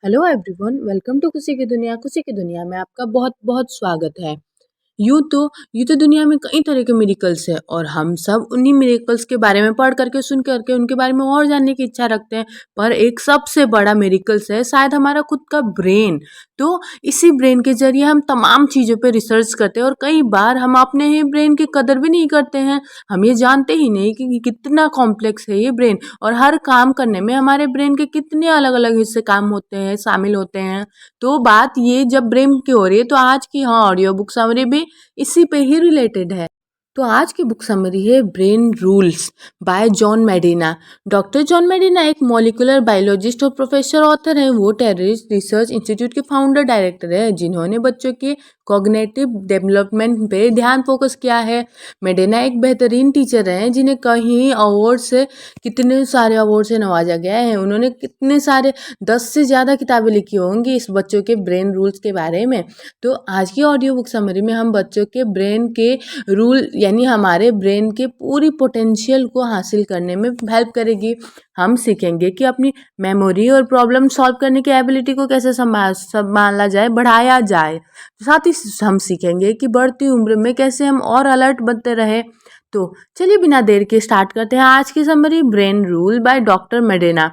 Hello everyone, welcome to खुशी की दुनिया में आपका बहुत बहुत स्वागत है। यूँ तो यूँ तो दुनिया में कई तरह के मिरेकल्स हैं और हम सब उन्हीं मिरेकल्स के बारे में पढ़ करके सुन करके उनके बारे में और जानने की इच्छा रखते हैं। पर एक सबसे बड़ा मिरेकल्स है शायद हमारा खुद का ब्रेन। तो इसी ब्रेन के ज़रिए हम तमाम चीज़ों पे रिसर्च करते हैं और कई बार हम अपने ही ब्रेन की कदर भी नहीं करते हैं। हम ये जानते ही नहीं कि कितना कॉम्प्लेक्स है ये ब्रेन और हर काम करने में हमारे ब्रेन के कितने अलग-अलग हिस्से काम होते हैं, शामिल होते हैं। तो बात ये जब ब्रेन की हो रही है तो आज की ऑडियो बुक समरी भी इसी पे ही रिलेटेड है। तो आज की बुक समरी है brain rules bye John मेडिना। Doctor John मेडिना एक मॉलिक्यूलर बायोलॉजिस्ट और प्रोफेसर ऑथर है। वो टेररिस्ट रिसर्च इंस्टीट्यूट के फाउंडर डायरेक्टर है जिन्होंने बच्चों के कॉग्निटिव डेवलपमेंट पे ध्यान फोकस किया है। मेडिना एक बेहतरीन टीचर हैं जिन्हें कहीं अवार्ड से कितने सारे अवार्ड से नवाजा गया है। उन्होंने कितने सारे 10 से ज़्यादा किताबें लिखी होंगी इस बच्चों के ब्रेन रूल्स के बारे में। तो आज की ऑडियो बुक समरी में हम बच्चों के ब्रेन के रूल यानी हमारे ब्रेन के पूरी पोटेंशियल को हासिल करने में हेल्प करेगी। हम सीखेंगे कि अपनी मेमोरी और प्रॉब्लम सॉल्व करने की एबिलिटी को कैसे संभाला जाए, बढ़ाया जाए। साथ ही हम सीखेंगे कि बढ़ती उम्र में कैसे हम और अलर्ट बनते रहे। तो चलिए बिना देर के स्टार्ट करते हैं आज की summary brain rule by doctor मेडिना।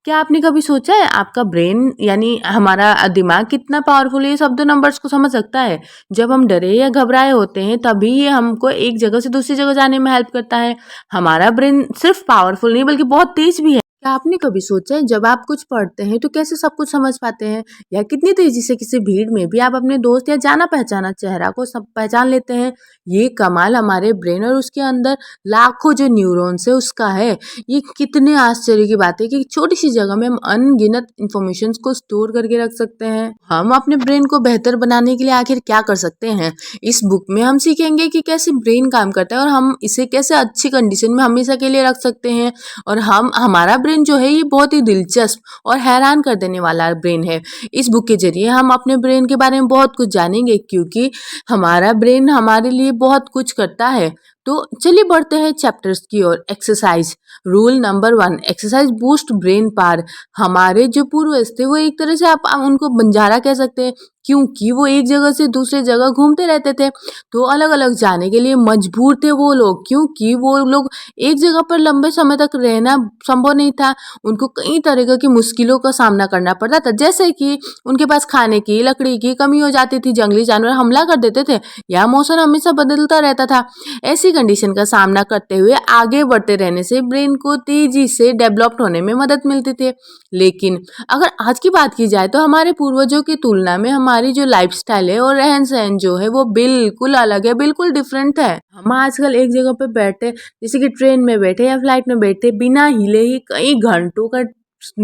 क्या आपने कभी सोचा है आपका ब्रेन यानी हमारा दिमाग कितना पावरफुल है, ये शब्दों नंबर्स को समझ सकता है। जब हम डरे या घबराए होते हैं तभी ये हमको एक जगह से दूसरी जगह जाने में हेल्प करता है। हमारा ब्रेन सिर्फ पावरफुल नहीं बल्कि बहुत तेज भी है। क्या आपने कभी सोचा है जब आप कुछ पढ़ते हैं तो कैसे सब कुछ समझ पाते हैं, या कितनी तेजी से किसी भीड़ में भी आप अपने दोस्त या जाना पहचाना चेहरा को सब पहचान लेते हैं। ये कमाल हमारे ब्रेन और उसके अंदर लाखों जो न्यूरॉन्स है उसका है। ये कितने आश्चर्य की बात है कि छोटी सी जगह में हम अनगिनत इंफॉर्मेशन को स्टोर करके रख सकते हैं। हम अपने ब्रेन को बेहतर बनाने के लिए आखिर क्या कर सकते हैं, इस बुक में हम सीखेंगे कि कैसे ब्रेन काम करता है और हम इसे कैसे अच्छी कंडीशन में हमेशा के लिए रख सकते हैं। और हमारा ब्रेन जो है ये बहुत ही दिलचस्प और हैरान कर देने वाला ब्रेन है। इस बुक के जरिए हम अपने ब्रेन के बारे में बहुत कुछ जानेंगे क्योंकि हमारा ब्रेन हमारे लिए बहुत कुछ करता है। तो चलिए बढ़ते हैं चैप्टर्स की ओर। Exercise rule number 1, exercise boost brain power. हमारे जो पूर्वज थे वो एक तरह से आप उनको बंजारा कह सकते हैं क्योंकि वो एक जगह से दूसरे जगह घूमते रहते थे। तो अलग अलग जाने के लिए मजबूर थे वो लोग क्योंकि वो लोग एक जगह पर लंबे समय तक रहना संभव नहीं था। उनको कई तरह की मुश्किलों का सामना करना पड़ता था, जैसे कि उनके पास खाने की लकड़ी की कमी हो जाती थी, जंगली जानवर हमला कर देते थे या मौसम हमेशा बदलता रहता था। ऐसी कंडीशन का सामना करते हुए आगे बढ़ते रहने से ब्रेन को तेजी से डेवलप्ड होने में मदद मिलती थी। लेकिन अगर आज की बात की जाए तो हमारे पूर्वजों की तुलना में हमारी जो लाइफस्टाइल है और रहन सहन जो है वो बिल्कुल अलग है, बिल्कुल डिफरेंट है। हम आजकल एक जगह पे बैठे, जैसे कि ट्रेन में बैठे या फ्लाइट में बैठे, बिना हिले ही कई घंटों का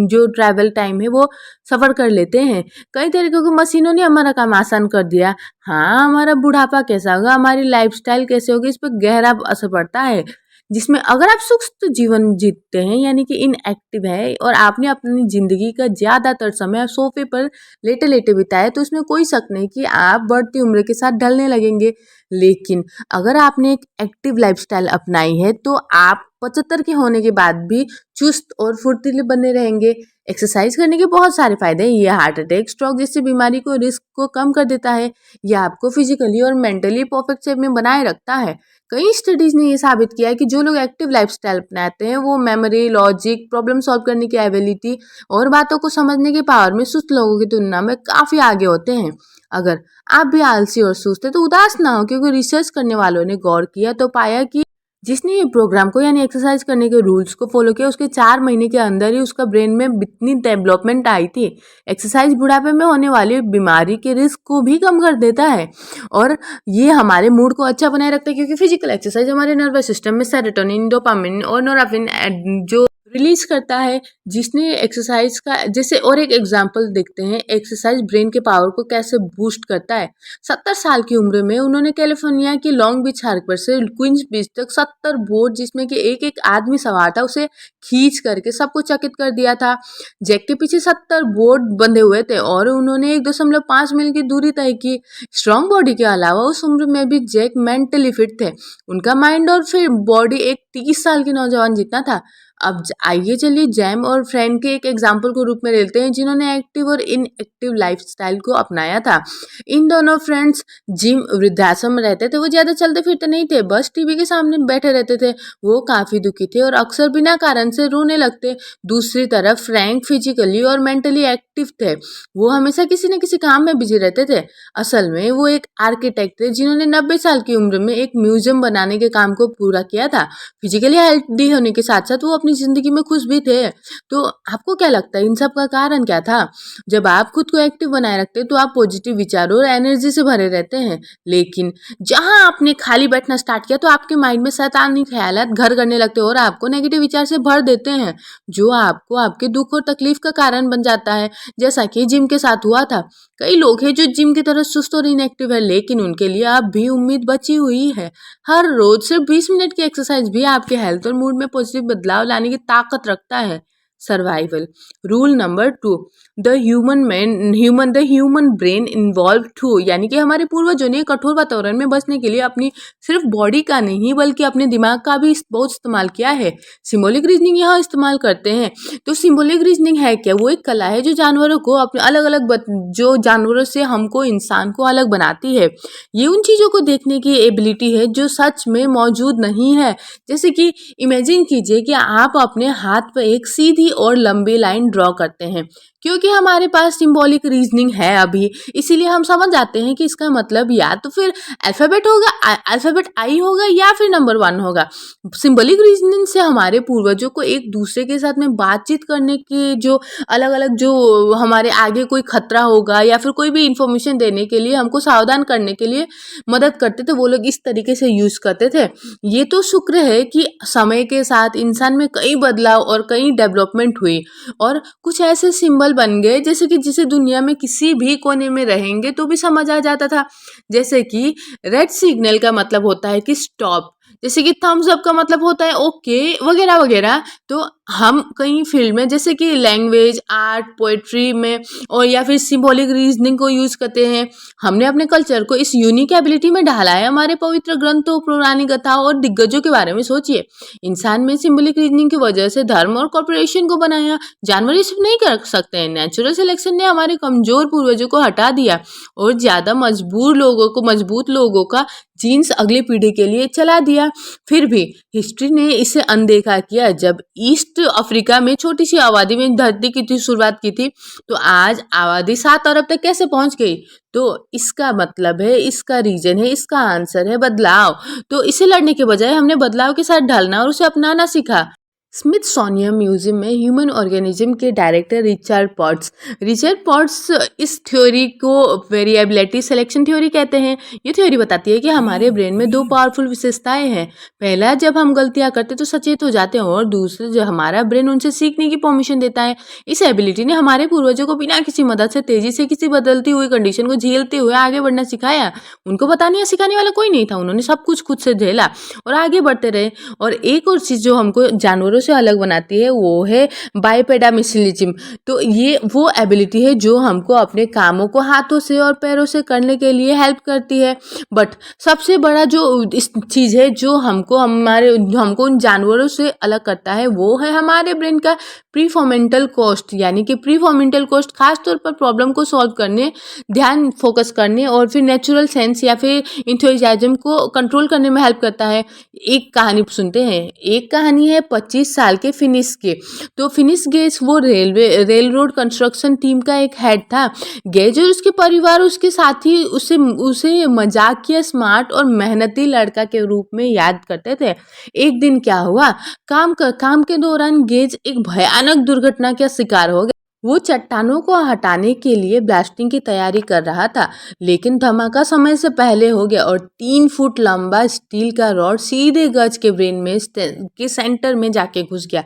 जो ट्रैवल टाइम है वो सफ़र कर लेते हैं। कई तरीकों की मशीनों ने हमारा काम आसान कर दिया। हाँ, हमारा बुढ़ापा कैसा होगा, हमारी लाइफस्टाइल कैसे होगी, इस पर गहरा असर पड़ता है। जिसमें अगर आप सुस्त जीवन जीते हैं यानी कि इनएक्टिव है और आपने अपनी ज़िंदगी का ज़्यादातर समय सोफे पर लेटे-लेटे बिताया तो इसमें कोई शक नहीं कि आप बढ़ती उम्र के साथ ढलने लगेंगे। लेकिन अगर आपने एक एक्टिव लाइफ़स्टाइल अपनाई है तो आप 75 के होने के बाद भी चुस्त और फुर्तीले बने रहेंगे। एक्सरसाइज करने के बहुत सारे फ़ायदे हैं। ये हार्ट अटैक, स्ट्रोक जैसी बीमारी को रिस्क को कम कर देता है। यह आपको फिजिकली और मेंटली परफेक्ट शेप में बनाए रखता है। कई स्टडीज़ ने ये साबित किया है कि जो लोग एक्टिव लाइफस्टाइल अपनाते हैं वो मेमोरी, लॉजिक, प्रॉब्लम सॉल्व करने की एबिलिटी और बातों को समझने के पावर में सुस्त लोगों की तुलना में काफ़ी आगे होते हैं। अगर आप भी आलसी और सुस्त हैं तो उदास ना हो क्योंकि रिसर्च करने वालों ने गौर किया तो पाया कि जिसने ये प्रोग्राम को यानी एक्सरसाइज करने के रूल्स को फॉलो किया उसके 4 महीने के अंदर ही उसका ब्रेन में इतनी डेवलपमेंट आई थी। एक्सरसाइज बुढ़ापे में होने वाली बीमारी के रिस्क को भी कम कर देता है और ये हमारे मूड को अच्छा बनाए रखता है क्योंकि फिजिकल एक्सरसाइज हमारे नर्वस सिस्टम में सेरोटोनिन, डोपामिन और नोराफिन जो रिलीज करता है, जिसने एक्सरसाइज का जैसे और एक एग्जांपल देखते हैं एक्सरसाइज ब्रेन के पावर को कैसे बूस्ट करता है। 70 साल की उम्र में उन्होंने कैलिफोर्निया की लॉन्ग बीच हार्बर से क्वींस बीच तक 70 बोर्ड जिसमें कि एक एक आदमी सवार था उसे खींच करके सबको चकित कर दिया था। जैक के पीछे 70 बोर्ड बंधे हुए थे और उन्होंने 1.5 मील की दूरी तय की। स्ट्रॉन्ग बॉडी के अलावा उस उम्र में भी जैक मेंटली फिट थे। उनका माइंड और फिर बॉडी एक 30 साल के नौजवान जितना था। आइए चलिए जैम और फ्रेंड के एक एग्जाम्पल को रूप में लेते हैं जिन्होंने एक्टिव और इनएक्टिव लाइफस्टाइल को अपनाया था। इन दोनों फ्रेंड्स जिम वृद्धाश्रम में रहते थे। वो ज़्यादा चलते फिरते नहीं थे, बस टीवी के सामने बैठे रहते थे। वो काफ़ी दुखी थे और अक्सर बिना कारण से रोने लगते। दूसरी तरफ फ्रैंक फिजिकली और मेंटली एक्टिव थे। वो हमेशा किसी न किसी काम में बिजी रहते थे। असल में वो एक आर्किटेक्ट थे जिन्होंने 90 साल की उम्र में एक म्यूजियम बनाने के काम को पूरा किया था। फिजिकली हेल्दी होने के साथ साथ वो अपनी ज़िंदगी में खुश भी थे। तो आपको क्या लगता है इन सब का कारण क्या था? जब आप खुद को एक्टिव बनाए रखते हैं तो आप पॉजिटिव विचारों और एनर्जी से भरे रहते हैं। लेकिन जहाँ आपने खाली बैठना स्टार्ट किया तो आपके माइंड में शैतानी ख्यालात घर करने लगते हैं और आपको नेगेटिव विचार से भर देते हैं, जो आपको आपके दुख और तकलीफ का कारण बन जाता है, जैसा कि जिम के साथ हुआ था। कई लोग हैं जो जिम की तरह सुस्त और इनएक्टिव है, लेकिन उनके लिए अब भी उम्मीद बची हुई है। हर रोज सिर्फ 20 मिनट की एक्सरसाइज भी आपके हेल्थ और मूड में पॉजिटिव बदलाव लाने की ताकत रखता है। Survival rule number 2, the human brain इन्वॉल्व टू, यानी कि हमारे पूर्वजों ने कठोर वातावरण में बचने के लिए अपनी सिर्फ बॉडी का नहीं बल्कि अपने दिमाग का भी बहुत इस्तेमाल किया है। सिंबॉलिक रीजनिंग यहाँ इस्तेमाल करते हैं। तो सिंबॉलिक रीजनिंग है क्या? वो एक कला है जो जानवरों को अपने अलग अलग जो जानवरों से हमको इंसान को अलग बनाती है। ये उन चीज़ों को देखने की एबिलिटी है जो सच में मौजूद नहीं है। जैसे कि इमेजिन कीजिए कि आप अपने हाथ पर एक सीधी और लंबी लाइन ड्रॉ करते हैं। क्योंकि हमारे पास सिंबॉलिक रीजनिंग है अभी, इसीलिए हम समझ जाते हैं कि इसका मतलब या तो फिर अल्फ़ाबेट होगा, अल्फ़ाबेट आई होगा या फिर नंबर 1 होगा। सिंबॉलिक रीजनिंग से हमारे पूर्वजों को एक दूसरे के साथ में बातचीत करने की जो अलग अलग जो हमारे आगे कोई खतरा होगा या फिर कोई भी इंफॉर्मेशन देने के लिए हमको सावधान करने के लिए मदद करते थे, वो लोग इस तरीके से यूज़ करते थे। ये तो शुक्र है कि समय के साथ इंसान में कई बदलाव और कई डेवलपमेंट हुई और कुछ ऐसे सिंबल बन गए जैसे कि जिसे दुनिया में किसी भी कोने में रहेंगे तो भी समझ आ जाता था। जैसे कि रेड सिग्नल का मतलब होता है कि स्टॉप, जैसे कि थम्स अप का मतलब होता है ओके, वगैरह वगैरह। तो हम कई फील्ड में जैसे कि लैंग्वेज, आर्ट, पोएट्री में और या फिर सिंबॉलिक रीजनिंग को यूज़ करते हैं। हमने अपने कल्चर को इस यूनिक एबिलिटी में ढाला है। हमारे पवित्र ग्रंथों, पुरानी कथाओं और दिग्गजों के बारे में सोचिए। इंसान में सिंबॉलिक रीजनिंग की वजह से धर्म और कॉर्पोरेशन को बनाया। जानवर ये सब नहीं कर सकते हैं। नेचुरल सिलेक्शन ने हमारे कमजोर पूर्वजों को हटा दिया और ज़्यादा मजबूत लोगों का जीन्स अगली पीढ़ी के लिए चला दिया। फिर भी हिस्ट्री ने इसे अनदेखा किया। जब ईस्ट अफ्रीका में छोटी सी आबादी में धरती की शुरुआत की थी, तो आज आबादी 7 अरब तक कैसे पहुंच गई? तो इसका मतलब है, इसका रीजन है, इसका आंसर है बदलाव। तो इसे लड़ने के बजाय हमने बदलाव के साथ ढलना और उसे अपनाना सीखा। स्मिथसोनियन म्यूजियम में ह्यूमन ऑर्गेनिज्म के डायरेक्टर रिचर्ड पॉट्स इस थ्योरी को वेरिएबिलिटी सिलेक्शन थ्योरी कहते हैं। ये थ्योरी बताती है कि हमारे ब्रेन में 2 पावरफुल विशेषताएं हैं। पहला, जब हम गलतियां करते तो सचेत हो जाते हैं और दूसरा, जब हमारा ब्रेन उनसे सीखने की परमिशन देता है। इस एबिलिटी ने हमारे पूर्वजों को बिना किसी मदद से तेजी से किसी बदलती हुई कंडीशन को झेलते हुए आगे बढ़ना सिखाया। उनको बताने या सिखाने वाला कोई नहीं था, उन्होंने सब कुछ खुद से झेला और आगे बढ़ते रहे। और एक और चीज़ जो हमको जानवरों से अलग बनाती है वो है बाइपेडामिसिलिज्म। तो ये वो एबिलिटी है जो हमको अपने कामों को हाथों से और पैरों से करने के लिए हेल्प करती है। बट सबसे बड़ा जो इस चीज़ है जो हमको उन जानवरों से अलग करता है वो है हमारे ब्रेन का प्रीफ्रंटल कोस्ट। यानी कि प्रीफ्रंटल कोस्ट खास तौर पर प्रॉब्लम को सॉल्व करने, ध्यान फोकस करने और फिर नेचुरल सेंस या फिर इंथुजियाज्म को कंट्रोल करने में हेल्प करता है। एक कहानी सुनते हैं। एक कहानी है 25 साल के फिनिश के। तो फिनिश गेज वो रेल रोड कंस्ट्रक्शन टीम का एक हेड था। गेज और उसके परिवार उसके साथी उसे मजाकिया, स्मार्ट और मेहनती लड़का के रूप में याद करते थे। एक दिन क्या हुआ, काम के दौरान गेज एक भयानक दुर्घटना का शिकार हो गया। वो चट्टानों को हटाने के लिए ब्लास्टिंग की तैयारी कर रहा था, लेकिन धमाका समय से पहले हो गया और 3 फुट लंबा स्टील का रॉड सीधे गज के ब्रेन में के सेंटर में जाके घुस गया।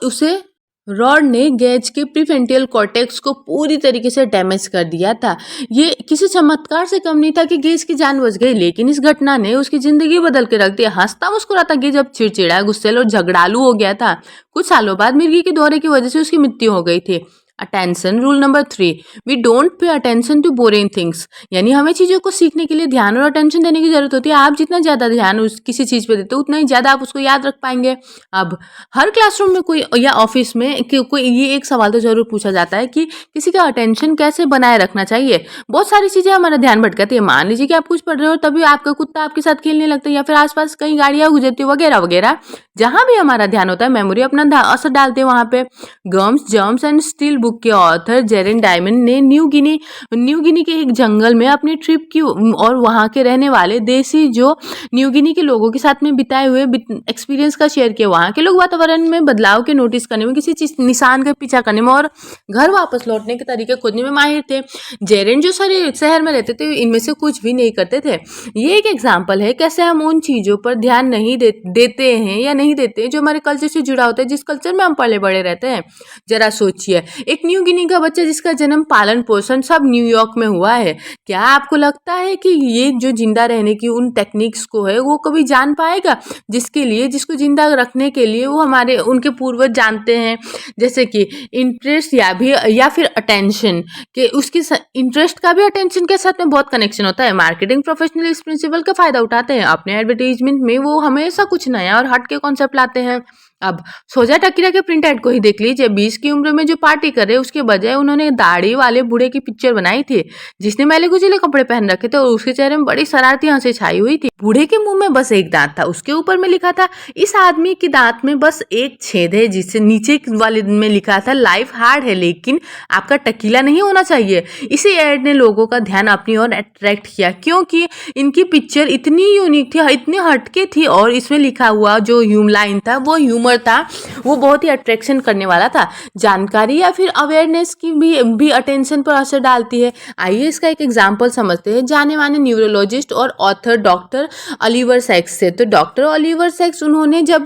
उसे रॉड ने गेज के प्रीफ्रंटल कॉर्टेक्स को पूरी तरीके से डैमेज कर दिया था। ये किसी चमत्कार से कम नहीं था कि गेज की जान बच गई, लेकिन इस घटना ने उसकी जिंदगी बदल के रख दिया। हंसता मुस्कुराता गेज अब चिड़चिड़ा, गुस्सैल और झगड़ालू हो गया था। कुछ सालों बाद मिर्गी के दौरे की वजह से उसकी मृत्यु हो गई थी। Attention. Rule number 3, we don't pay attention to boring things, यानी हमें चीज़ों को सीखने के लिए ध्यान और अटेंशन देने की ज़रूरत होती है। आप जितना ज़्यादा ध्यान उस किसी चीज़ पे देते हो उतना ही ज़्यादा आप उसको याद रख पाएंगे। अब हर क्लासरूम में कोई या ऑफिस में कोई ये एक सवाल तो ज़रूर पूछा जाता है कि किसी का अटेंशन कैसे बनाए रखना चाहिए। बहुत सारी चीज़ें हमारा ध्यान भटकाती है। मान लीजिए कि आप कुछ पढ़ रहे हो तभी आपका कुत्ता आपके साथ खेलने लगता है या फिर आसपास कहीं गाड़ियाँ गुजरती है वगैरह वगैरह। जहाँ भी हमारा ध्यान होता है मेमोरी अपना असर डालते हैं वहाँ पे। Gums germs and steel book के ऑथर जेरेन डायमंड ने न्यू गिनी के एक जंगल में अपनी ट्रिप की और वहाँ के रहने वाले देसी जो न्यू गिनी के लोगों के साथ में बिताए हुए एक्सपीरियंस का शेयर किया। वहाँ के लोग वातावरण में बदलाव के नोटिस करने में, किसी चीज निशान का पीछा करने में और घर वापस लौटने के तरीके खोजने में माहिर थे। जेरेन जो शहर में रहते थे इनमें से कुछ भी नहीं करते थे। ये एक एग्जाम्पल है कैसे हम उन चीज़ों पर ध्यान नहीं देते हैं या नहीं देते जो हमारे कल्चर से जुड़ा होता है, जिस कल्चर में हम पले बड़े रहते हैं। जरा सोचिए, एक न्यू गिनी का बच्चा जिसका जन्म पालन पोषण सब न्यूयॉर्क में हुआ है, क्या आपको लगता है कि ये जो जिंदा रहने की उन टेक्निक्स को है वो कभी जान पाएगा जिसको जिंदा रखने के लिए वो हमारे उनके पूर्वज जानते हैं? जैसे कि इंटरेस्ट या फिर अटेंशन के उसकी इंटरेस्ट का भी अटेंशन के साथ में बहुत कनेक्शन होता है। मार्केटिंग प्रोफेशनल इस प्रिंसिपल का फायदा उठाते हैं। अपने एडवर्टीजमेंट में वो हमेशा कुछ नया और हट के कॉन्सेप्ट लाते हैं। अब सोजा टकीरा के प्रिंट एड को ही देख लीजिए। 20 की उम्र में जो पार्टी कर रहे उसके बजाय उन्होंने दाढ़ी वाले बूढ़े की पिक्चर बनाई थी जिसने मैले कुचले कपड़े पहन रखे थे और उसके चेहरे में बड़ी शरारती हंसी छाई हुई थी। बूढ़े के मुंह में बस एक दांत था, उसके ऊपर में लिखा था इस आदमी के दांत में बस एक छेद है, जिससे नीचे वाले में लिखा था लाइफ हार्ड है लेकिन आपका टकीला नहीं होना चाहिए। इसी एड ने लोगों का ध्यान अपनी ओर अट्रैक्ट किया क्योंकि इनकी पिक्चर इतनी यूनिक थी, इतनी हटके थी और इसमें लिखा हुआ जो लाइन था वो ह्यूमर था, वो बहुत ही अट्रैक्शन करने वाला था। जानकारी या फिर अवेयरनेस की भी अटेंशन पर असर डालती है। आइए इसका एक एग्जांपल समझते हैं जाने माने न्यूरोलॉजिस्ट और ऑथर डॉक्टर ऑलिवर सैक्स से। तो डॉक्टर ऑलिवर सैक्स उन्होंने जब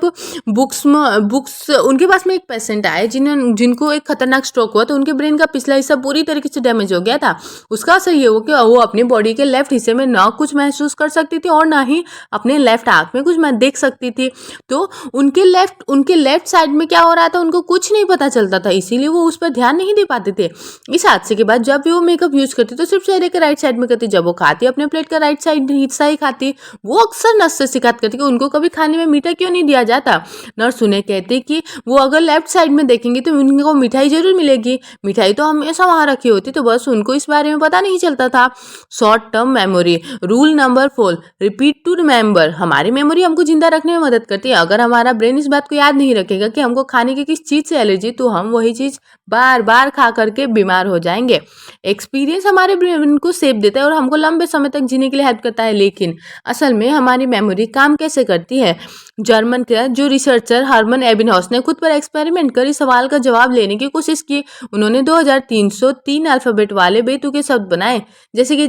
बुक्स उनके पास में एक पेशेंट आए जिनको एक खतरनाक स्ट्रोक हुआ, तो उनके ब्रेन का पिछला हिस्सा पूरी तरीके से डैमेज हो गया था। उसका असर ये हुआ कि वो अपनी बॉडी के लेफ्ट हिस्से में ना कुछ महसूस कर सकती थी और ना ही अपने लेफ्ट आंख में कुछ देख सकती थी। तो उनके लेफ्ट साइड में क्या हो रहा था उनको कुछ नहीं पता चलता था, इसीलिए वो उस पर ध्यान नहीं दे पाते थे। इस हादसे के बाद जब भी वो मेकअप यूज करती तो सिर्फ चेहरे के राइट साइड में करती। जब वो खाती अपने प्लेट का राइट साइड हिस्सा ही खाती। वो अक्सर नर्स से शिकायत करती कि उनको कभी खाने में मीठा क्यों नहीं दिया जाता। नर्स उन्हें कहती कि वो अगर लेफ्ट साइड में देखेंगे तो उनको मिठाई जरूर मिलेगी, मिठाई तो हमेशा वहां रखी होती, तो बस उनको इस बारे में पता नहीं चलता था। Short term memory. Rule number 4, repeat to remember. हमारी मेमोरी हमको जिंदा रखने में मदद करती है। अगर हमारा ब्रेन इस बात को याद नहीं रखेगा कि हमको खाने की किस चीज से एलर्जी, तो हम वही चीज बार बार खा करके बीमार हो जाएंगे। एक्सपीरियंस हमारे ब्रेन को शेप देता है और हमको लंबे समय तक जीने के लिए हेल्प करता है, लेकिन असल में हमारी मेमोरी काम कैसे करती है? जर्मन के जो रिसर्चर हर्मन एबिनहॉस ने खुद पर एक्सपेरिमेंट कर इस सवाल का जवाब लेने की कोशिश की। उन्होंने 2303 अल्फाबेट वाले बेतुके शब्द बनाए जैसे कि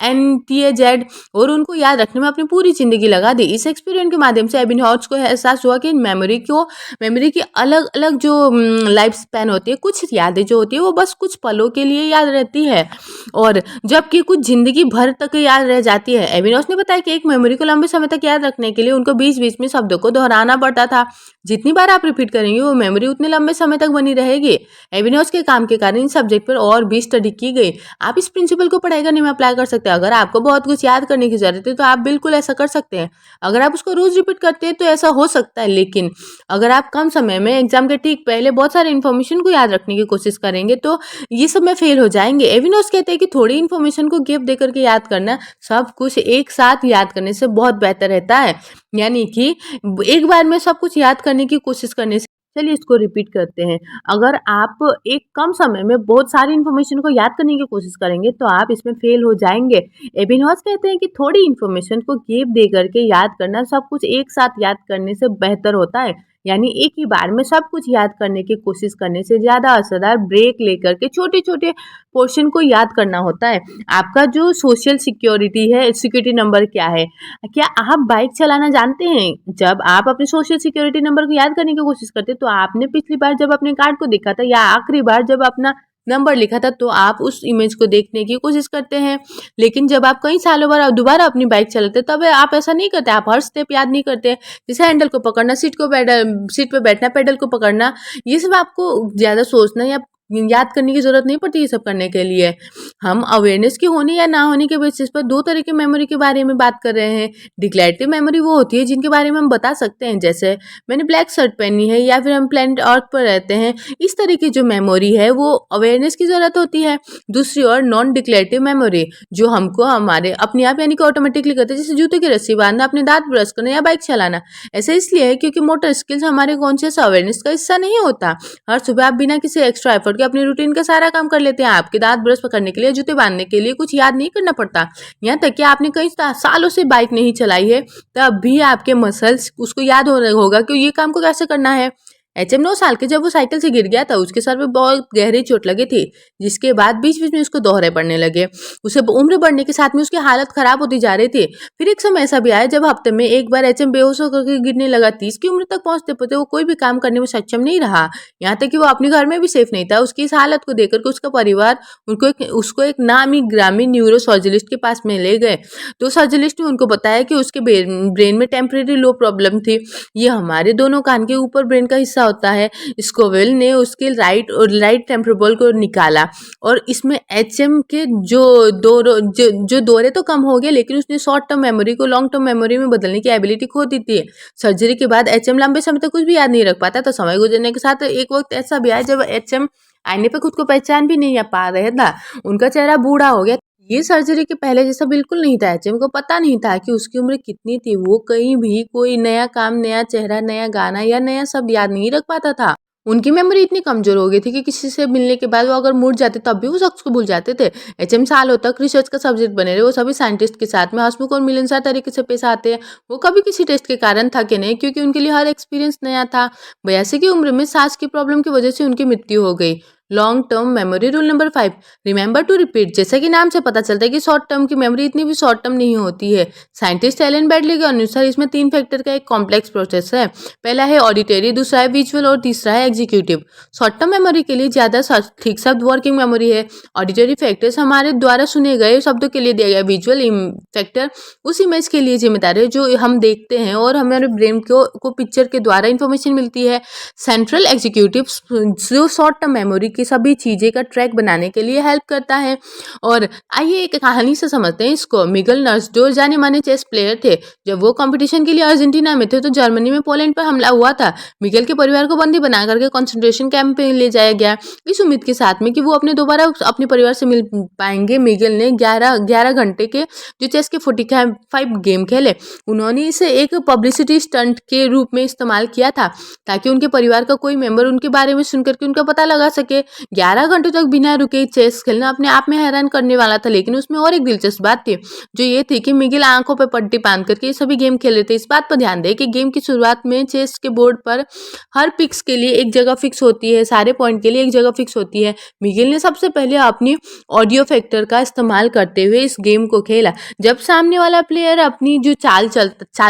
ZUGRENTAZ और उनको याद रखने में अपनी पूरी जिंदगी लगा दी। इस एक्सपेरिमेंट के माध्यम से एबिनहॉस को एहसास हुआ कि मेमोरी की अलग अलग जो लाइफ स्पैन होती है, कुछ यादें जो होती है वो बस कुछ पलों के लिए याद रहती है और जबकि कुछ जिंदगी भर तक याद रह जाती है। एबिनहॉस ने बताया कि एक मेमोरी को लंबे समय तक याद रखने के लिए उनको बीच बीच में शब्दों को दोहराना पड़ता था। जितनी बार आप रिपीट करेंगे वो मेमोरी उतने लंबे समय तक बनी रहेगी। एबिनहॉस के काम के कारण इन सब्जेक्ट पर और भी स्टडी की गई। आप इस प्रिंसिपल को पढ़ाई करने में अप्लाई कर सकते हैं। अगर आपको बहुत कुछ याद करने की जरूरत है तो आप बिल्कुल ऐसा कर सकते हैं। अगर आप उसको रोज रिपीट करते हैं तो ऐसा हो सकता है, लेकिन अगर आप कम समय में एग्जाम के ठीक पहले बहुत सारे इन्फॉर्मेशन को याद रखने की कोशिश करेंगे तो ये सब में फेल हो जाएंगे। एबिनहॉस कहते हैं कि थोड़ी इन्फॉर्मेशन को गैप देकर के याद करना सब कुछ एक साथ याद करने से बहुत बेहतर रहता है। यानी कि एक बार में सब कुछ याद करने की कोशिश करने से, चलिए इसको रिपीट करते हैं। अगर आप एक कम समय में बहुत सारी इन्फॉर्मेशन को याद करने की कोशिश करेंगे तो आप इसमें फेल हो जाएंगे। एबिनहॉस कहते हैं कि थोड़ी इन्फॉर्मेशन को गैप दे करके याद करना सब कुछ एक साथ याद करने से बेहतर होता है। यानी एक ही बार में सब कुछ याद करने की कोशिश करने से ज़्यादा असरदार ब्रेक लेकर के छोटे छोटे पोर्शन को याद करना होता है। आपका जो सोशल सिक्योरिटी नंबर क्या है? क्या आप बाइक चलाना जानते हैं? जब आप अपने सोशल सिक्योरिटी नंबर को याद करने की कोशिश करते हैं तो आपने पिछली बार जब अपने कार्ड को देखा था या आखिरी बार जब अपना नंबर लिखा था, तो आप उस इमेज को देखने की कोशिश करते हैं। लेकिन जब आप कई सालों बाद अब दोबारा अपनी बाइक चलाते हैं, तब आप ऐसा नहीं करते, आप हर स्टेप याद नहीं करते। जैसे हैंडल को पकड़ना, सीट पे बैठना, पेडल को पकड़ना, ये सब आपको ज़्यादा सोचना या याद करने की ज़रूरत नहीं पड़ती ये सब करने के लिए। हम अवेयरनेस के होने या ना होने के बेसिस पर 2 तरह की मेमोरी के बारे में बात कर रहे हैं। डिक्लेरेटिव मेमोरी वो होती है जिनके बारे में हम बता सकते हैं, जैसे मैंने ब्लैक शर्ट पहनी है या फिर हम प्लैनेट अर्थ पर रहते हैं। इस तरह की जो मेमोरी है वो अवेयरनेस की ज़रूरत होती है। दूसरी ओर नॉन डिक्लेरेटिव मेमोरी, जो हमको हमारे अपने आप यानी कि ऑटोमेटिकली करते हैं, जैसे जूते की रस्सी बांधना, अपने दांत ब्रश करना या बाइक चलाना। ऐसा इसलिए है क्योंकि मोटर स्किल्स हमारे कॉन्शियस अवेयरनेस का हिस्सा नहीं होता। हर सुबह आप बिना किसी एक्स्ट्रा एफर्ट के अपनी रूटीन का सारा काम कर लेते हैं। आपके दांत ब्रश पकड़ने के लिए, जूते बांधने के लिए कुछ याद नहीं करना पड़ता। यहाँ तक कि आपने कई सालों से बाइक नहीं चलाई है, तब भी आपके मसल्स उसको याद हो रहा होगा कि ये काम को कैसे करना है। एचएम 9 साल के जब वो साइकिल से गिर गया था, उसके सर पे बहुत गहरी चोट लगी थी, जिसके बाद बीच-बीच में उसको दौरे पड़ने लगे। उसे उम्र बढ़ने के साथ में उसकी हालत खराब होती जा रही थी। फिर एक समय ऐसा भी आया जब हफ्ते में एक बार एचएम बेहोश होकर के गिरने लगा। 30 की उम्र तक पहुंचते-पहुंचते वो कोई भी काम करने में सक्षम नहीं रहा। यहाँ तक कि वो अपने घर में भी सेफ नहीं था। उसकी इस हालत को देख कर के उसका परिवार उसको एक नामी ग्रामीण न्यूरो सर्जरिस्ट के पास में ले गए। तो सर्जरिस्ट ने उनको बताया कि उसके ब्रेन में टेम्परेरी लो प्रॉब्लम थी। ये हमारे दोनों कान के ऊपर ब्रेन का हिस्सा होता है। स्कोवेल ने उसके राइट टेम्पोरल को निकाला और इसमें एचएम के जो दौरे तो कम हो गए, लेकिन उसने शॉर्ट टर्म मेमोरी को लॉन्ग टर्म मेमोरी में बदलने की एबिलिटी खो दी थी। सर्जरी के बाद एचएम लंबे समय तक कुछ भी याद नहीं रख पाता। तो समय गुजरने के साथ एक वक्त ऐसा भी आया जब एचएम आईने पे खुद को पहचान भी नहीं पा रहा था। उनका चेहरा बूढ़ा हो गया। ये सर्जरी के पहले जैसा बिल्कुल नहीं था। एचएम को पता नहीं था कि उसकी उम्र कितनी थी। वो कहीं भी कोई नया काम, नया चेहरा, नया गाना या नया शब्द याद नहीं रख पाता था। उनकी मेमोरी इतनी कमजोर हो गई थी कि किसी से मिलने के बाद वो अगर मुड़ जाते तब भी वो शख्स को भूल जाते थे। एचएम सालों तक रिसर्च का सब्जेक्ट बने रहे। वो सभी साइंटिस्ट के साथ में हंसमुख और मिलनसार तरीके से पेश आते हैं। वो कभी किसी टेस्ट के कारण थके नहीं, क्योंकि उनके लिए हर एक्सपीरियंस नया था। 82 की उम्र में सांस की प्रॉब्लम की वजह से उनकी मृत्यु हो गई। Long term memory rule number 5, remember to repeat. जैसा कि नाम से पता चलता है कि शॉर्ट टर्म की मेमोरी इतनी भी शॉर्ट टर्म नहीं होती है। साइंटिस्ट एलन बैडली के अनुसार इसमें 3 फैक्टर का एक कॉम्प्लेक्स प्रोसेस है। पहला है ऑडिटरी, दूसरा है विजुअल और तीसरा है एग्जीक्यूटिव। शॉर्ट टर्म मेमोरी के लिए ज़्यादा ठीक शब्द वर्किंग मेमोरी है। ऑडिटरी फैक्टर्स हमारे द्वारा सुने गए शब्दों के लिए दिया गया। विजुअल फैक्टर उस इमेज के लिए जिम्मेदार है जो हम देखते हैं और हमारे ब्रेन को पिक्चर के द्वारा इंफॉर्मेशन मिलती है। सेंट्रल एग्जीक्यूटिव जो शॉर्ट टर्म मेमोरी की सभी चीज़ें का ट्रैक बनाने के लिए हेल्प करता है। और आइए एक कहानी से समझते हैं इसको। मिगल नर्सडोर जाने माने चेस प्लेयर थे। जब वो कंपटीशन के लिए अर्जेंटीना में थे तो जर्मनी में पोलैंड पर हमला हुआ था। मिगल के परिवार को बंदी बना करके कंसंट्रेशन कैंप में ले जाया गया, इस उम्मीद के साथ में कि वो दोबारा अपने परिवार से मिल पाएंगे। मिगल ने 11 घंटे के जो चेस के 45 गेम खेले। उन्होंने इसे एक पब्लिसिटी स्टंट के रूप में इस्तेमाल किया था, ताकि उनके परिवार का कोई मेंबर उनके बारे में सुनकर के उनका पता लगा सके। 11 घंटों तक बिना रुके चेस खेलना अपने आप में हैरान करने वाला था। लेकिन उसमें और एक दिलचस्प बात थी, जो ये थी कि मिगेल आंखों पर पट्टी बांध करके ये सभी गेम खेल रहे थे। इस बात पर ध्यान दें कि गेम की शुरुआत में चेस के बोर्ड पर हर पिक्स के लिए एक जगह फिक्स होती है, सारे पॉइंट के लिए एक जगह फिक्स होती है। मिगेल ने सबसे पहले अपनी ऑडियो फैक्टर का इस्तेमाल करते हुए इस गेम को खेला। जब सामने वाला प्लेयर अपनी जो चाल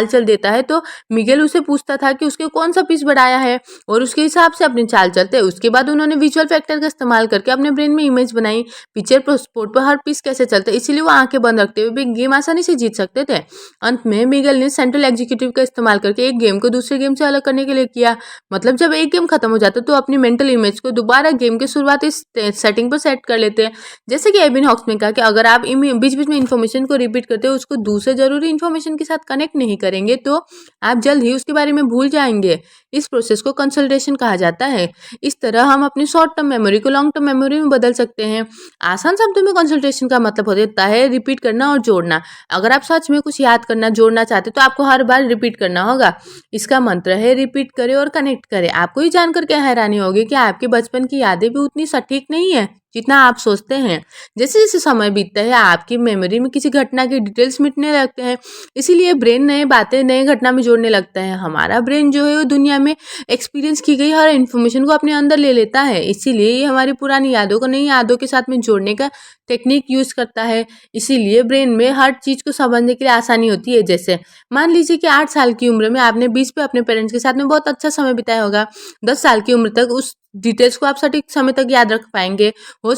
चल देता है, तो मिगेल उसे पूछता था कि उसके कौन सा पीस बढ़ाया है और उसके हिसाब से अपनी चाल चलते। उसके बाद उन्होंने विजुअल फैक्टर का इस्तेमाल करके अपने ब्रेन में इमेज बनाई, पिक्चर पर स्पोर्ट पर हर पीस कैसे चलता है, इसीलिए वो आंखें बंद रखते हुए भी गेम आसानी से जीत सकते थे। अंत में मिगेल ने सेंट्रल एग्जीक्यूटिव का इस्तेमाल करके एक गेम को दूसरे गेम से अलग करने के लिए किया। मतलब जब एक गेम खत्म हो जाता तो अपनी मेंटल इमेज को दोबारा गेम के शुरुआती सेटिंग पर सेट कर लेते हैं। जैसे कि एबिन हॉक्स ने कहा कि अगर आप बीच बीच में इन्फॉर्मेशन को रिपीट करते हो, उसको दूसरे जरूरी इन्फॉर्मेशन के साथ कनेक्ट नहीं करेंगे, तो आप जल्द ही उसके बारे में भूल जाएंगे। इस प्रोसेस को कंसोलिडेशन कहा जाता है। इस तरह हम अपनी शॉर्ट टर्म मेमोरी को लॉन्ग टर्म मेमोरी में बदल सकते हैं। आसान शब्दों में कंसोलिडेशन का मतलब होता है रिपीट करना और जोड़ना। अगर आप सच में कुछ याद करना, जोड़ना चाहते तो आपको हर बार रिपीट करना होगा। इसका मंत्र है रिपीट करें और कनेक्ट करें। आपको ये जानकर क्या हैरानी होगी कि आपके बचपन की यादें भी उतनी सटीक नहीं है जितना आप सोचते हैं। जैसे जैसे समय बीतता है, आपकी मेमोरी में किसी घटना के डिटेल्स मिटने लगते हैं, इसीलिए ब्रेन नए बातें नए घटना में जोड़ने लगता है। हमारा ब्रेन जो है वो दुनिया में एक्सपीरियंस की गई हर इन्फॉर्मेशन को अपने अंदर ले लेता है, इसीलिए ये हमारी पुरानी यादों को नई यादों के साथ में जोड़ने का टेक्निक यूज करता है। इसीलिए ब्रेन में हर चीज को समझने के लिए आसानी होती है। जैसे मान लीजिए कि 8 साल की उम्र में आपने बीच पे अपने पेरेंट्स के साथ में बहुत अच्छा समय बिताया होगा। 10 साल की उम्र तक उस डिटेल्स को आप सटीक समय तक याद रख पाएँगे। हो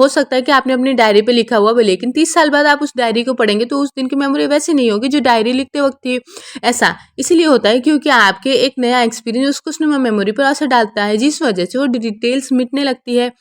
सकता है कि आपने अपनी डायरी पे लिखा हुआ हो, लेकिन 30 साल बाद आप उस डायरी को पढ़ेंगे तो उस दिन की मेमोरी वैसी नहीं होगी जो डायरी लिखते वक़्त थी। ऐसा इसीलिए होता है क्योंकि आपके एक नया एक्सपीरियंस उसको उसमें मेमोरी पर असर डालता है, जिस वजह से वो डिटेल्स मिटने लगती है।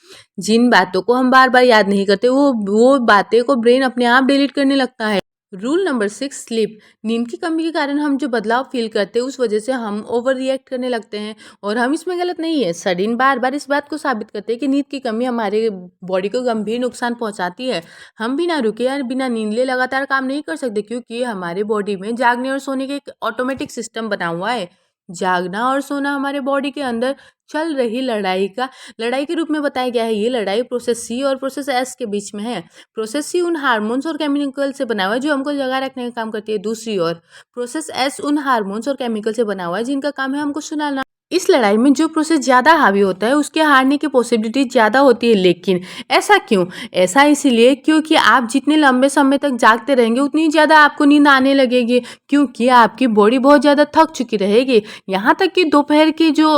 जिन बातों को हम बार-बार याद नहीं करते, वो बातें को ब्रेन अपने आप डिलीट करने लगता है। Rule number 6, sleep. नींद की कमी के कारण हम जो बदलाव फ़ील करते हैं, उस वजह से हम ओवर रिएक्ट करने लगते हैं और हम इसमें गलत नहीं है। स्टडी बार-बार इस बात को साबित करते हैं कि नींद की कमी हमारे बॉडी को गंभीर नुकसान पहुँचाती है। हम बिना रुके या बिना नींद लिए लगातार काम नहीं कर सकते क्योंकि हमारे बॉडी में जागने और सोने का एक ऑटोमेटिक सिस्टम बना हुआ है। जागना और सोना हमारे बॉडी के अंदर चल रही लड़ाई के रूप में बताया गया है। ये लड़ाई प्रोसेस सी और प्रोसेस एस के बीच में है। प्रोसेस सी उन हार्मोन्स और केमिकल से बना हुआ है जो हमको जगा रखने का काम करती है। दूसरी ओर प्रोसेस एस उन हार्मोन्स और केमिकल से बना हुआ है जिनका काम है हमको सुलाना। इस लड़ाई में जो प्रोसेस ज़्यादा हावी होता है उसके हारने की पॉसिबिलिटी ज़्यादा होती है। लेकिन ऐसा क्यों? ऐसा इसीलिए क्योंकि आप जितने लंबे समय तक जागते रहेंगे उतनी ज़्यादा आपको नींद आने लगेगी क्योंकि आपकी बॉडी बहुत ज़्यादा थक चुकी रहेगी। यहाँ तक कि दोपहर की जो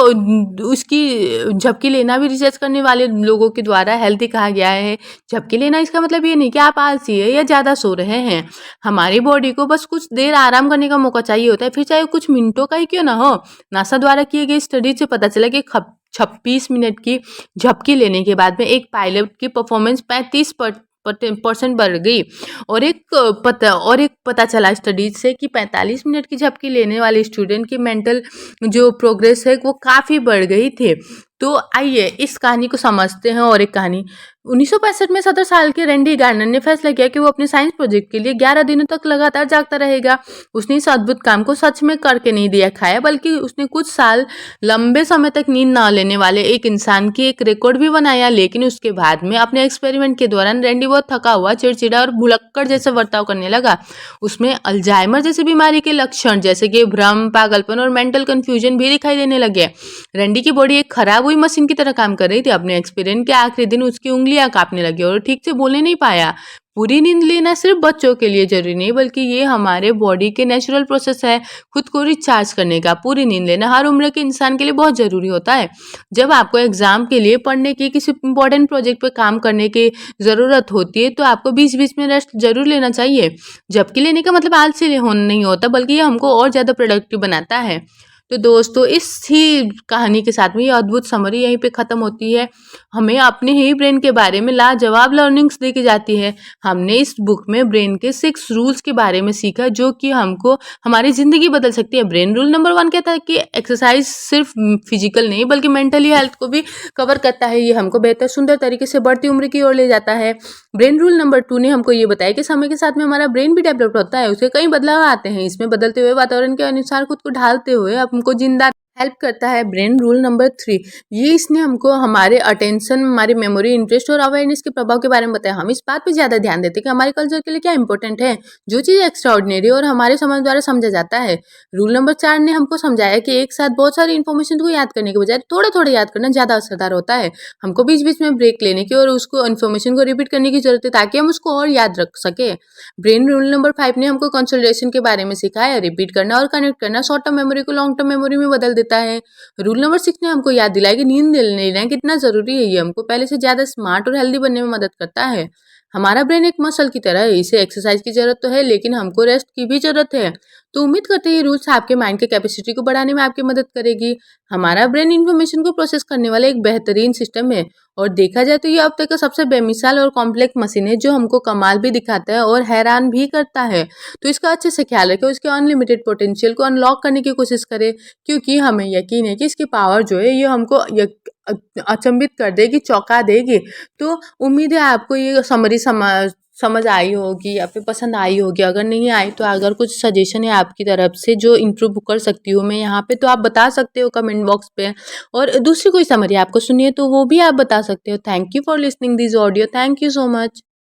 उसकी झपकी लेना भी रिसर्च करने वाले लोगों के द्वारा हेल्दी कहा गया है। झपकी लेना इसका मतलब ये नहीं कि आप आलसी है या ज़्यादा सो रहे हैं। हमारी बॉडी को बस कुछ देर आराम करने का मौका चाहिए होता है, फिर चाहे कुछ मिनटों का ही क्यों ना हो। नासा द्वारा किए गए स्टडी से पता चला कि 26 मिनट की झपकी लेने के बाद में एक पायलट की परफॉर्मेंस 35% बढ़ गई और एक पता चला स्टडीज से कि 45 मिनट की झपकी लेने वाले स्टूडेंट की मेंटल जो प्रोग्रेस है वो काफ़ी बढ़ गई थे। तो आइए इस कहानी को समझते हैं। और एक कहानी 1965 में 17 साल के रैंडी गार्नर ने फैसला किया कि वो अपने साइंस प्रोजेक्ट के लिए 11 दिनों तक लगातार जागता रहेगा। उसने इस अद्भुत काम को सच में करके नहीं दिया खाया, बल्कि उसने कुछ साल लंबे समय तक नींद ना लेने वाले एक इंसान की एक रिकॉर्ड भी बनाया। लेकिन उसके बाद में अपने एक्सपेरिमेंट के दौरान रैंडी बहुत थका हुआ, चिड़चिड़ा और भुलक्कड़ जैसा बर्ताव करने लगा। उसमें अल्जाइमर जैसी बीमारी के लक्षण जैसे कि भ्रम, पागलपन और मेंटल कंफ्यूजन भी दिखाई देने लगे। रैंडी की बॉडी एक खराब हुई मशीन की तरह काम कर रही थी। अपने एक्सपेरिमेंट के आखिरी दिन उसकी उंगलियां कांपने लगी और ठीक से बोलने नहीं पाया। पूरी नींद लेना सिर्फ बच्चों के लिए जरूरी नहीं, बल्कि ये हमारे बॉडी के नेचुरल प्रोसेस है खुद को रिचार्ज करने का। पूरी नींद लेना हर उम्र के इंसान के लिए बहुत ज़रूरी होता है। जब आपको एग्जाम के लिए पढ़ने की किसी इंपॉर्टेंट प्रोजेक्ट पर काम करने की ज़रूरत होती है तो आपको बीच बीच में रेस्ट जरूर लेना चाहिए। जबकि लेने का मतलब आलसी होना नहीं होता, बल्कि ये हमको और ज़्यादा प्रोडक्टिव बनाता है। तो दोस्तों इस ही कहानी के साथ में ये अद्भुत समरी यहीं पे ख़त्म होती है। हमें अपने ही ब्रेन के बारे में लाजवाब लर्निंग्स दी जाती है। हमने इस बुक में ब्रेन के 6 रूल्स के बारे में सीखा जो कि हमको हमारी ज़िंदगी बदल सकती है। ब्रेन रूल नंबर 1 कहता है कि एक्सरसाइज सिर्फ फिजिकल नहीं बल्कि मेंटली हेल्थ को भी कवर करता है। ये हमको बेहतर सुंदर तरीके से बढ़ती उम्र की ओर ले जाता है। ब्रेन रूल नंबर 2 ने हमको ये बताया कि समय के साथ में हमारा ब्रेन भी डेवलप होता है, उसके कई बदलाव आते हैं। इसमें बदलते हुए वातावरण के अनुसार खुद को ढालते हुए हमको जिंदा हेल्प करता है। ब्रेन रूल नंबर 3 ये इसने हमको हमारे अटेंशन, हमारी मेमोरी, इंटरेस्ट और अवेयरनेस के प्रभाव के बारे में बताया। हम इस बात पे ज़्यादा ध्यान देते हैं कि हमारे कल्चर के लिए क्या इंपॉर्टेंट है, जो चीज़ एक्स्ट्रा ऑर्डिनरी और हमारे समझ द्वारा समझा जाता है। रूल नंबर 4 ने हमको समझाया कि एक साथ बहुत सारी इन्फॉर्मेशन को याद करने के बजाय थोड़ा थोड़ा याद करना ज़्यादा असरदार होता है। हमको बीच बीच में ब्रेक लेने की और उसको इन्फॉर्मेशन को रिपीट करने की जरूरत है ताकि हम उसको और याद रख सके। ब्रेन रूल नंबर 5 ने हमको कंसोलिडेशन के बारे में सिखाया। रिपीट करना और कनेक्ट करना शॉर्ट टर्म मेमोरी को लॉन्ग टर्म मेमोरी में बदल देता है। रूल नंबर 6 ने हमको याद दिलाया कि नींद लेना कितना ज़रूरी है। ये हमको पहले से ज़्यादा स्मार्ट और हेल्दी बनने में मदद करता है। हमारा ब्रेन एक मसल की तरह है, इसे एक्सरसाइज की ज़रूरत तो है लेकिन हमको रेस्ट की भी ज़रूरत है। तो उम्मीद करते हैं ये रूल्स आपके माइंड के कैपेसिटी को बढ़ाने में आपकी मदद करेगी। हमारा ब्रेन इन्फॉर्मेशन को प्रोसेस करने वाला एक बेहतरीन सिस्टम है और देखा जाए तो ये अब तक का सबसे बेमिसाल और कॉम्प्लेक्स मशीन है जो हमको कमाल भी दिखाता है और हैरान भी करता है। तो इसका अच्छे से ख्याल रखें, उसके अनलिमिटेड पोटेंशियल को अनलॉक करने की कोशिश करें क्योंकि हमें यकीन है कि इसकी पावर जो है ये हमको अचंभित कर देगी, चौंका देगी। तो उम्मीद है आपको ये समरी समझ आई होगी या फिर पसंद आई होगी। अगर नहीं आई तो अगर कुछ सजेशन है आपकी तरफ से जो इम्प्रूव कर सकती हूँ मैं यहाँ पे, तो आप बता सकते हो कमेंट बॉक्स पे। और दूसरी कोई समरी आपको सुनिए तो वो भी आप बता सकते हो। Thank you for listening this audio. Thank you so much.